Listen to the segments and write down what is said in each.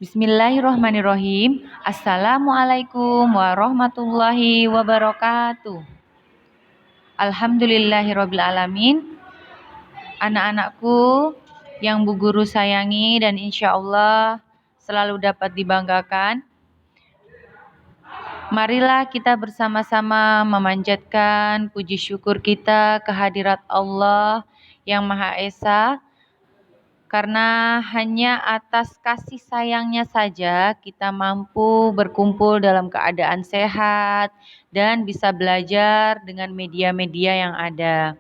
Bismillahirrahmanirrahim. Assalamualaikum warahmatullahi wabarakatuh. Alhamdulillahirabbil alamin. Anak-anakku yang Bu Guru sayangi dan insya Allah selalu dapat dibanggakan. Marilah kita bersama-sama memanjatkan puji syukur kita kehadirat Allah yang Maha Esa. Karena hanya atas kasih sayangnya saja kita mampu berkumpul dalam keadaan sehat dan bisa belajar dengan media-media yang ada.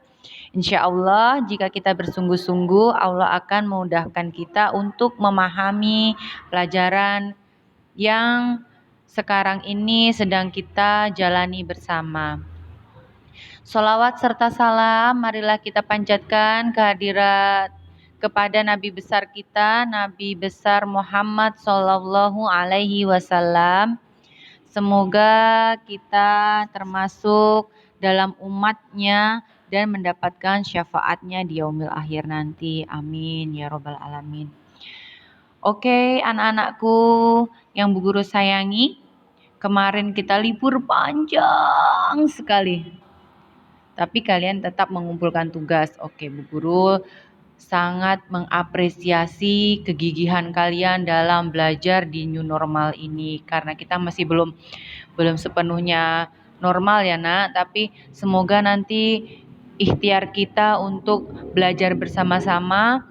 Insya Allah jika kita bersungguh-sungguh Allah akan memudahkan kita untuk memahami pelajaran yang sekarang ini sedang kita jalani bersama. Sholawat serta salam marilah kita panjatkan kehadirat kepada Nabi besar kita, Nabi besar Muhammad Sallallahu Alaihi Wasallam. Semoga kita termasuk dalam umatnya dan mendapatkan syafaatnya di yaumil akhir nanti. Amin ya robbal alamin. Oke, anak-anakku yang Bu Guru sayangi, kemarin kita libur panjang sekali. Tapi kalian tetap mengumpulkan tugas. Oke, Bu Guru sangat mengapresiasi kegigihan kalian dalam belajar di new normal ini karena kita masih belum sepenuhnya normal ya Nak, tapi semoga nanti ikhtiar kita untuk belajar bersama-sama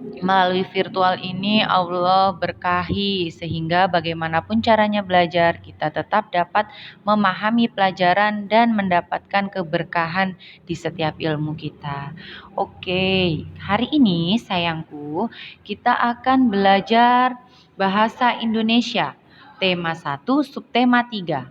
melalui virtual ini Allah berkahi sehingga bagaimanapun caranya belajar kita tetap dapat memahami pelajaran dan mendapatkan keberkahan di setiap ilmu kita. Oke, hari ini sayangku kita akan belajar bahasa Indonesia tema 1 subtema 3.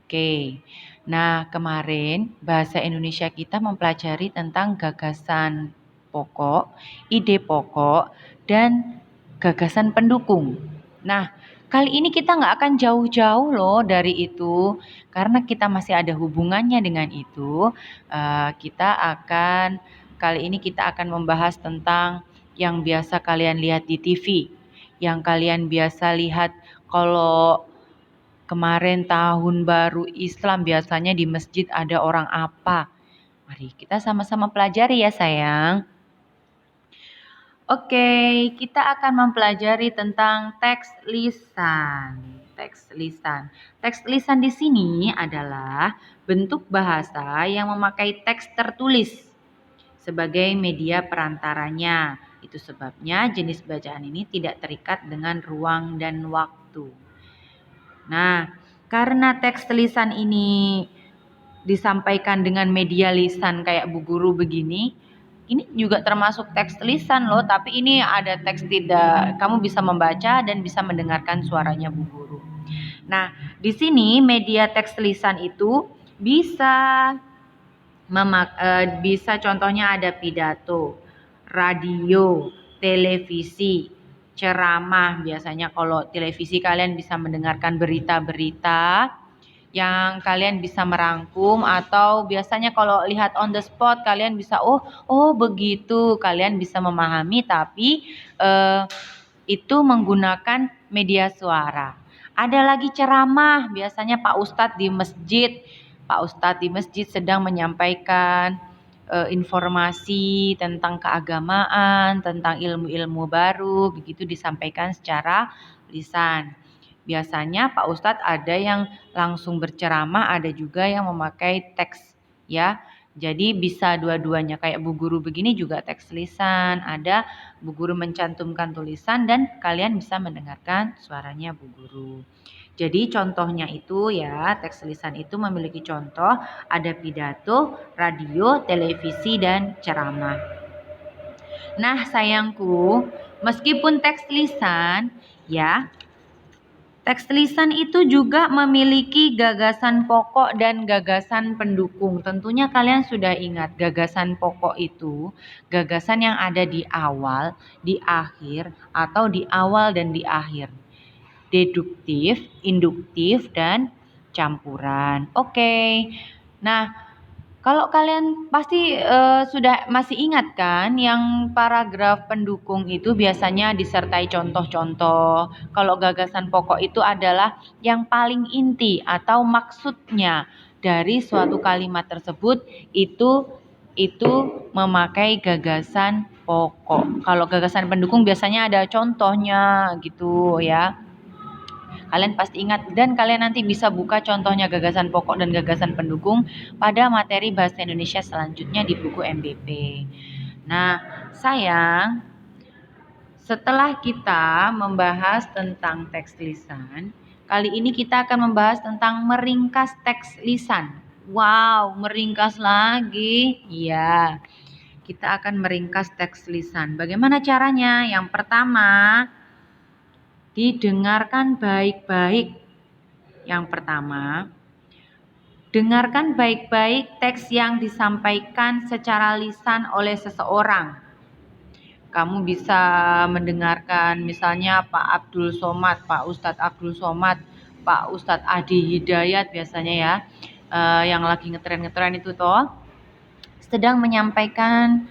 Oke. Nah, kemarin bahasa Indonesia kita mempelajari tentang gagasan pokok, ide pokok, dan gagasan pendukung. Nah, kali ini kita nggak akan jauh-jauh loh dari itu, karena kita masih ada hubungannya dengan itu. Kali ini kita akan membahas tentang yang biasa kalian lihat di TV, yang kalian biasa lihat kalau kemarin tahun baru Islam biasanya di masjid ada orang apa. Mari kita sama-sama pelajari ya sayang. Oke, kita akan mempelajari tentang teks lisan. Teks lisan. Teks lisan di sini adalah bentuk bahasa yang memakai teks tertulis sebagai media perantaranya. Itu sebabnya jenis bacaan ini tidak terikat dengan ruang dan waktu. Nah, karena teks lisan ini disampaikan dengan media lisan kayak Bu Guru begini, ini juga termasuk teks lisan loh, tapi ini ada teks tidak. Kamu bisa membaca dan bisa mendengarkan suaranya Bu Guru. Nah, di sini media teks lisan itu bisa contohnya ada pidato, radio, televisi, ceramah. Biasanya kalau televisi kalian bisa mendengarkan berita-berita yang kalian bisa merangkum, atau biasanya kalau lihat on the spot kalian bisa oh begitu, kalian bisa memahami, tapi itu menggunakan media suara. Ada lagi ceramah, biasanya Pak Ustadz di masjid sedang menyampaikan informasi tentang keagamaan, tentang ilmu-ilmu baru, begitu disampaikan secara lisan. Biasanya Pak Ustadz ada yang langsung berceramah, ada juga yang memakai teks ya. Jadi bisa dua-duanya, kayak Bu Guru begini juga teks lisan, ada Bu Guru mencantumkan tulisan dan kalian bisa mendengarkan suaranya Bu Guru. Jadi contohnya itu ya, teks lisan itu memiliki contoh, ada pidato, radio, televisi, dan ceramah. Nah sayangku, meskipun teks lisan ya, teks lisan itu juga memiliki gagasan pokok dan gagasan pendukung. Tentunya kalian sudah ingat gagasan pokok itu gagasan yang ada di awal, di akhir, atau di awal dan di akhir. Deduktif, induktif, dan campuran. Oke. Nah, Kalau kalian pasti sudah masih ingat kan yang paragraf pendukung itu biasanya disertai contoh-contoh. Kalau gagasan pokok itu adalah yang paling inti atau maksudnya dari suatu kalimat tersebut itu memakai gagasan pokok. Kalau gagasan pendukung biasanya ada contohnya gitu ya. Kalian pasti ingat dan kalian nanti bisa buka contohnya gagasan pokok dan gagasan pendukung pada materi bahasa Indonesia selanjutnya di buku MBP. Nah, sayang, setelah kita membahas tentang teks lisan, kali ini kita akan membahas tentang meringkas teks lisan. Wow, meringkas lagi. Iya, kita akan meringkas teks lisan. Bagaimana caranya? Yang pertama, didengarkan baik-baik. Yang pertama, dengarkan baik-baik teks yang disampaikan secara lisan oleh seseorang. Kamu bisa mendengarkan misalnya Pak Abdul Somad, Pak Ustadz Abdul Somad, Pak Ustadz Adi Hidayat biasanya ya, yang lagi ngetren-ngetren itu toh, sedang menyampaikan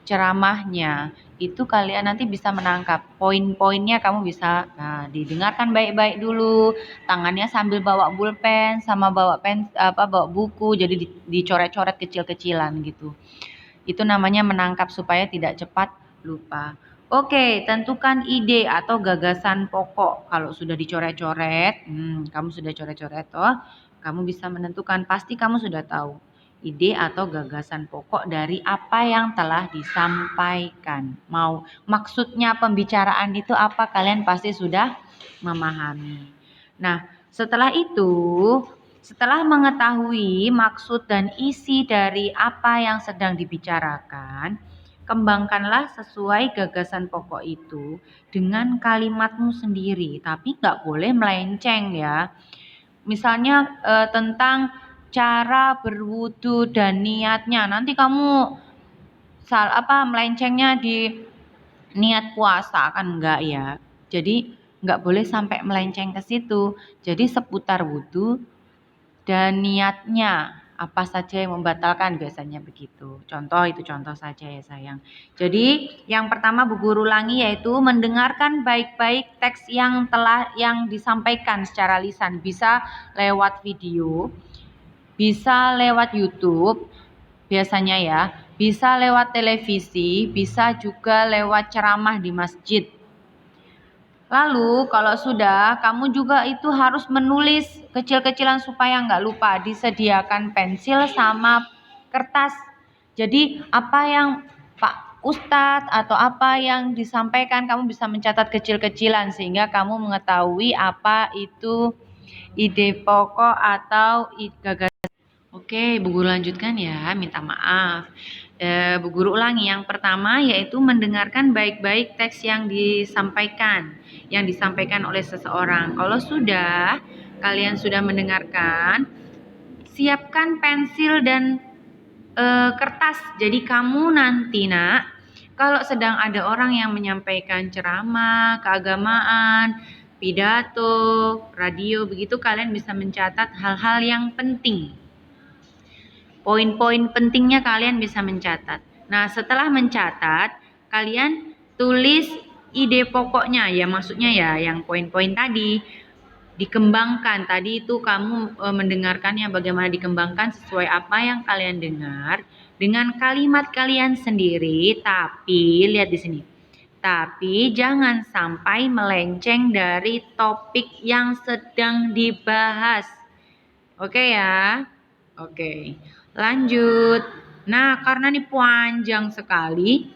ceramahnya. Itu kalian nanti bisa menangkap poin-poinnya, kamu bisa didengarkan baik-baik dulu, tangannya sambil bawa pulpen sama bawa buku, jadi dicoret-coret kecil-kecilan gitu. Itu namanya menangkap supaya tidak cepat lupa. Oke, tentukan ide atau gagasan pokok. Kalau sudah dicoret-coret, kamu sudah coret-coret toh, kamu bisa menentukan, pasti kamu sudah tahu ide atau gagasan pokok dari apa yang telah disampaikan. Maksudnya pembicaraan itu apa, kalian pasti sudah memahami. Nah, setelah itu, setelah mengetahui maksud dan isi dari apa yang sedang dibicarakan, kembangkanlah sesuai gagasan pokok itu dengan kalimatmu sendiri, tapi nggak boleh melenceng ya. Misalnya tentang cara berwudu dan niatnya, nanti kamu melencengnya di niat puasa, kan enggak ya. Jadi enggak boleh sampai melenceng ke situ. Jadi seputar wudu dan niatnya, apa saja yang membatalkan, biasanya begitu. Itu contoh saja ya sayang. Jadi yang pertama Bu Guru ulangi, yaitu mendengarkan baik-baik teks yang disampaikan secara lisan, bisa lewat video, bisa lewat YouTube biasanya ya, bisa lewat televisi, bisa juga lewat ceramah di masjid. Lalu kalau sudah, kamu juga itu harus menulis kecil-kecilan supaya nggak lupa. Disediakan pensil sama kertas. Jadi apa yang Pak Ustadz atau apa yang disampaikan, kamu bisa mencatat kecil-kecilan sehingga kamu mengetahui apa itu ide pokok atau gagasan. Oke, Bu Guru lanjutkan ya, minta maaf. Bu Guru ulangi, yang pertama yaitu mendengarkan baik-baik teks yang disampaikan oleh seseorang. Kalau sudah, kalian sudah mendengarkan, siapkan pensil dan kertas. Jadi kamu nanti kalau sedang ada orang yang menyampaikan ceramah, keagamaan, pidato, radio, begitu kalian bisa mencatat hal-hal yang penting. Poin-poin pentingnya kalian bisa mencatat. Nah, setelah mencatat, kalian tulis ide pokoknya ya, maksudnya ya yang poin-poin tadi dikembangkan. Tadi itu kamu mendengarkannya bagaimana dikembangkan sesuai apa yang kalian dengar dengan kalimat kalian sendiri, tapi lihat di sini. Tapi jangan sampai melenceng dari topik yang sedang dibahas. Oke ya? Oke. Lanjut. Nah, karena ini panjang sekali,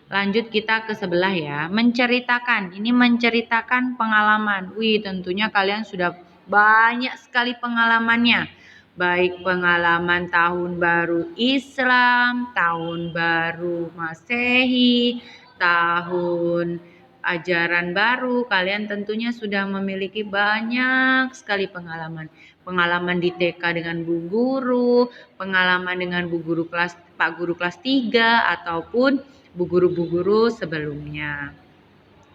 lanjut kita ke sebelah ya. Menceritakan. Ini menceritakan pengalaman. Wih, tentunya kalian sudah banyak sekali pengalamannya. Baik pengalaman tahun baru Islam, tahun baru Masehi, tahun ajaran baru. Kalian tentunya sudah memiliki banyak sekali pengalaman. Pengalaman di TK dengan Bu Guru, pengalaman dengan Pak Guru kelas 3 ataupun Bu Guru sebelumnya.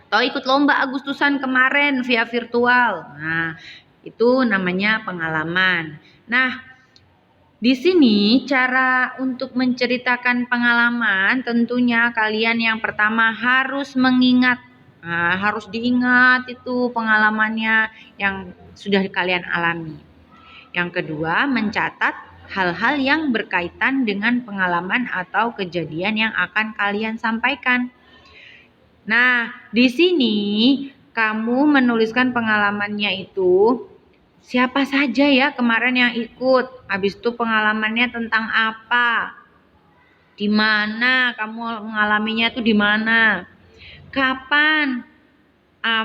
Atau ikut lomba Agustusan kemarin via virtual. Nah, itu namanya pengalaman. Nah, Di sini cara untuk menceritakan pengalaman tentunya kalian yang pertama harus mengingat. Nah, harus diingat itu pengalamannya yang sudah kalian alami. Yang kedua, mencatat hal-hal yang berkaitan dengan pengalaman atau kejadian yang akan kalian sampaikan. Nah, di sini kamu menuliskan pengalamannya itu siapa saja ya kemarin yang ikut? Habis itu pengalamannya tentang apa? Di mana kamu mengalaminya itu di mana? Kapan?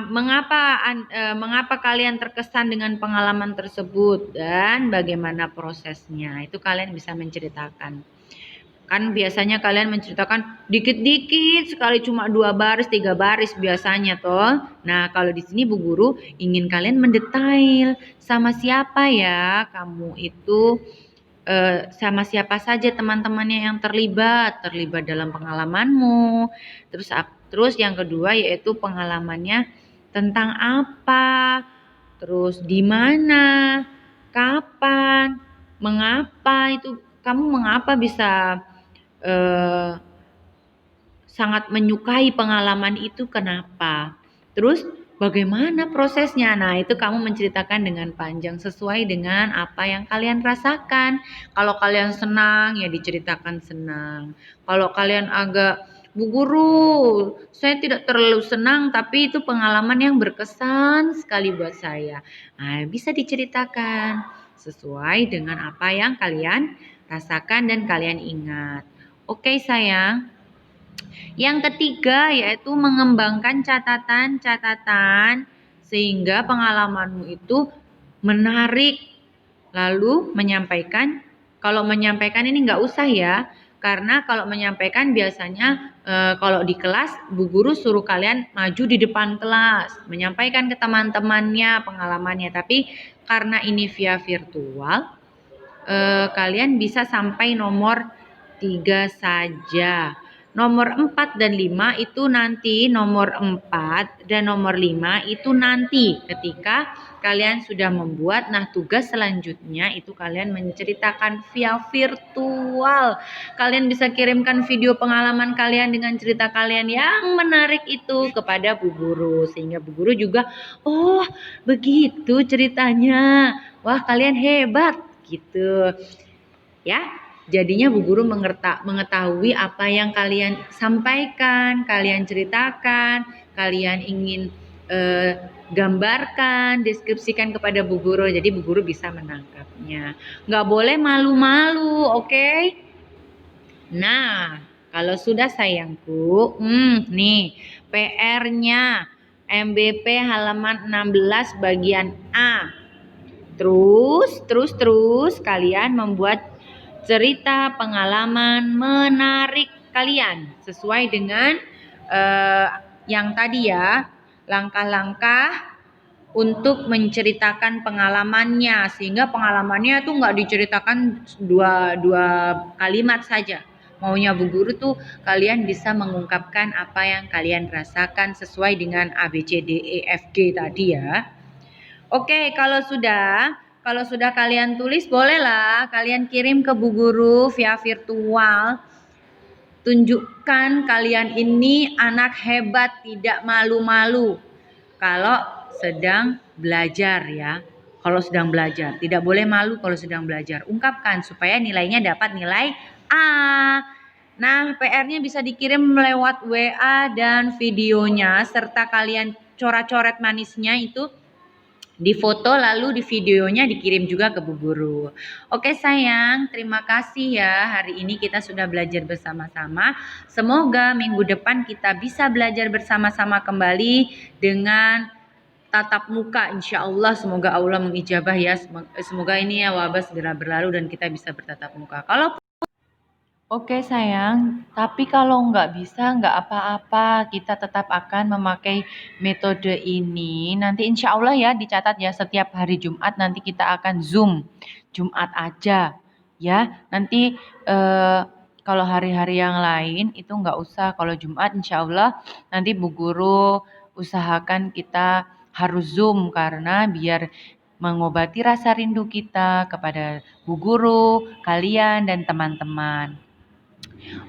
Mengapa kalian terkesan dengan pengalaman tersebut dan bagaimana prosesnya? Itu kalian bisa menceritakan. Kan biasanya kalian menceritakan dikit-dikit sekali cuma 2 baris, 3 baris biasanya toh. Nah, kalau di sini Bu Guru ingin kalian mendetail sama siapa ya kamu itu sama siapa saja teman-temannya yang terlibat dalam pengalamanmu. Terus yang kedua yaitu pengalamannya tentang apa? Terus di mana? Kapan? Mengapa itu kamu mengapa bisa sangat menyukai pengalaman itu kenapa? Terus bagaimana prosesnya? Nah, itu kamu menceritakan dengan panjang sesuai dengan apa yang kalian rasakan. Kalau kalian senang, ya diceritakan senang. Kalau kalian agak, Bu Guru, saya tidak terlalu senang, tapi itu pengalaman yang berkesan sekali buat saya. Nah, bisa diceritakan sesuai dengan apa yang kalian rasakan dan kalian ingat. Oke, sayang. Yang ketiga yaitu mengembangkan catatan-catatan sehingga pengalamanmu itu menarik. Lalu menyampaikan, kalau menyampaikan ini nggak usah ya, karena kalau menyampaikan biasanya kalau di kelas Bu Guru suruh kalian maju di depan kelas, menyampaikan ke teman-temannya pengalamannya. Tapi karena ini via virtual, kalian bisa sampai nomor 3 saja. Nomor 4 dan 5 itu nanti, nomor 4 dan nomor 5 itu nanti ketika kalian sudah membuat. Nah, tugas selanjutnya itu kalian menceritakan via virtual. Kalian bisa kirimkan video pengalaman kalian dengan cerita kalian yang menarik itu kepada Bu Guru. Sehingga Bu Guru juga, oh begitu ceritanya. Wah, kalian hebat gitu. Ya, jadinya Bu Guru mengetahui apa yang kalian sampaikan, kalian ceritakan, kalian ingin gambarkan, deskripsikan kepada Bu Guru. Jadi Bu Guru bisa menangkapnya. Nggak boleh malu-malu, oke? Nah, kalau sudah sayangku, nih PR-nya MBP halaman 16 bagian A. Terus kalian membuat cerita pengalaman menarik kalian sesuai dengan yang tadi ya, langkah-langkah untuk menceritakan pengalamannya sehingga pengalamannya tuh nggak diceritakan dua kalimat saja. Maunya Bu Guru tuh kalian bisa mengungkapkan apa yang kalian rasakan sesuai dengan A, B, C, D, E, F, G tadi ya. Oke, kalau sudah kalian tulis, bolehlah kalian kirim ke Bu Guru via virtual. Tunjukkan kalian ini anak hebat, tidak malu-malu. Kalau sedang belajar ya. Kalau sedang belajar, tidak boleh malu kalau sedang belajar. Ungkapkan supaya nilainya dapat nilai A. Nah, PR-nya bisa dikirim lewat WA dan videonya serta kalian coret-coret manisnya itu di foto lalu di videonya dikirim juga ke Bu Guru. Oke sayang, terima kasih ya. Hari ini kita sudah belajar bersama-sama. Semoga minggu depan kita bisa belajar bersama-sama kembali dengan tatap muka. Insya Allah semoga Allah mengijabah ya. Semoga ini ya wabah segera berlalu dan kita bisa bertatap muka. Oke sayang, tapi kalau nggak bisa nggak apa-apa, kita tetap akan memakai metode ini. Nanti insya Allah ya dicatat ya setiap hari Jumat nanti kita akan Zoom, Jumat aja ya. Nanti kalau hari-hari yang lain itu nggak usah, kalau Jumat insya Allah nanti Bu Guru usahakan kita harus Zoom karena biar mengobati rasa rindu kita kepada bu guru, kalian, dan teman-teman.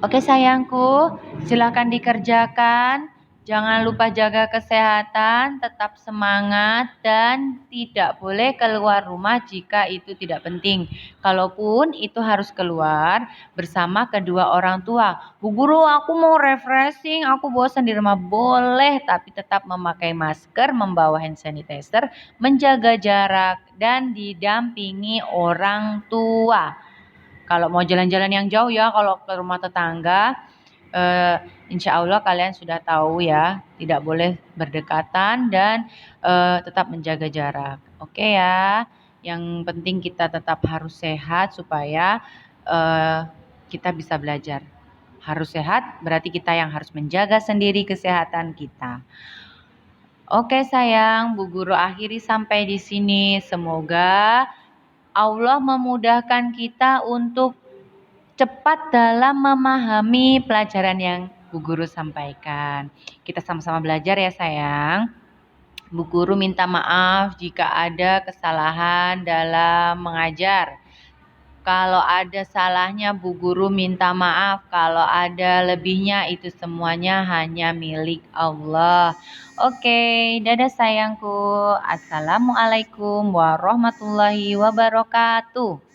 Oke sayangku, silakan dikerjakan. Jangan lupa jaga kesehatan, tetap semangat, dan tidak boleh keluar rumah jika itu tidak penting. Kalaupun itu harus keluar bersama kedua orang tua. Bu guru, aku mau refreshing, aku bosan di rumah. Boleh, tapi tetap memakai masker, membawa hand sanitizer, menjaga jarak, dan didampingi orang tua. Kalau mau jalan-jalan yang jauh ya, kalau ke rumah tetangga, insya Allah kalian sudah tahu ya, tidak boleh berdekatan dan tetap menjaga jarak. Oke ya, yang penting kita tetap harus sehat supaya kita bisa belajar. Harus sehat berarti kita yang harus menjaga sendiri kesehatan kita. Oke sayang, Bu Guru akhiri sampai di sini. Semoga Allah memudahkan kita untuk cepat dalam memahami pelajaran yang Bu Guru sampaikan. Kita sama-sama belajar ya sayang. Bu Guru minta maaf jika ada kesalahan dalam mengajar. Kalau ada salahnya Bu Guru minta maaf. Kalau ada lebihnya itu semuanya hanya milik Allah. Oke, dadah sayangku. Assalamualaikum warahmatullahi wabarakatuh.